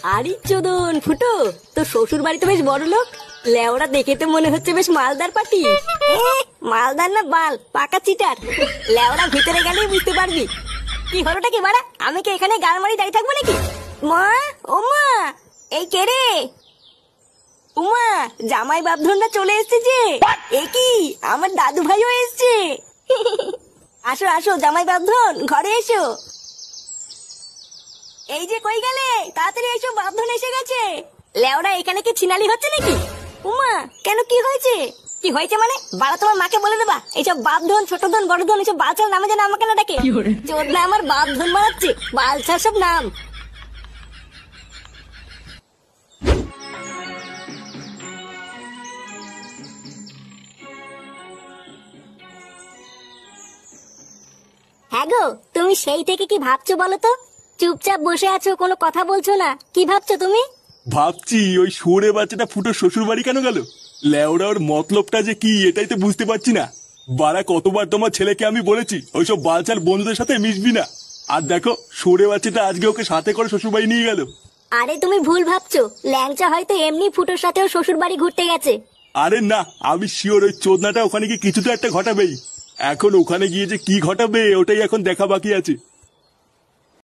আরে চোদন ফুটো, তো শ্বশুর বাড়ি তো বেশ বড় লোক। লেওরা দেখে তো মনে হচ্ছে বেশ মালদার পাটি। মালদার না বাল, পাকা চিটার। লেওরা ভিতরে গেলেই বুঝতে পারবি। কি হলোটা কি বাড়া? আমি কি এখানে গাল মারি দাঁড়িয়ে থাকবো নাকি? মা, ও মা, এই কে রে? উমা, জামাই বাপধনরা চলে এসেছে যে। এ কি, আমার দাদু ভাইও এসেছে। আসো আসো জামাই বাপধন, ঘরে এসো। এই যে কই গেলে, তাড়াতাড়ি এসো, বাপধন এসে গেছে। লেওরা এখানে কি ছিনালি হচ্ছে নাকি? উমা, কেন কি হয়েছে? কি হয়েছে মানে? বাড়া তোমার মাকে বলে দেবা এইসব বাপধন ছোট ধন বড় ধন এইসব বালছার নামে যেন আমাকে না ডাকে। চোদনা আমার বাপধন মারাচ্ছে, বালছার সব নাম। হ্যাঁ গো, তুমি সেই থেকে কি ভাবছো বলো তো? চুপচাপ বসে আছো, কোনো কথা বলছো না, কি ভাবছো তুমি? ভাবছি ওই শুয়োরের বাচ্চাটা ফুটো শ্বশুর বাড়ি কেন গেল। লেওরা ওর মতলবটা যে কি এটাই তো বুঝতে পারছি না। বাড়া কতবার তোমার ছেলেকে আমি বলেছি ওইসব বালচাল বন্ধুদের সাথে মিশবি না। আর দেখো শুয়োরের বাচ্চাটা আজকে ওকে সাথে করে শ্বশুর বাড়ি নিয়ে গেল। আরে তুমি ভুল ভাবছো, ল্যাংচা হয়তো এমনি ফুটোর সাথেও শ্বশুর বাড়ি ঘুরতে গেছে। আরে না, আমি শিওর ওই চোদনাটা ওখানে গিয়ে কিছু তো একটা ঘটাবেই। এখন ওখানে গিয়ে যে কি ঘটাবে ওটাই এখন দেখা বাকি আছে।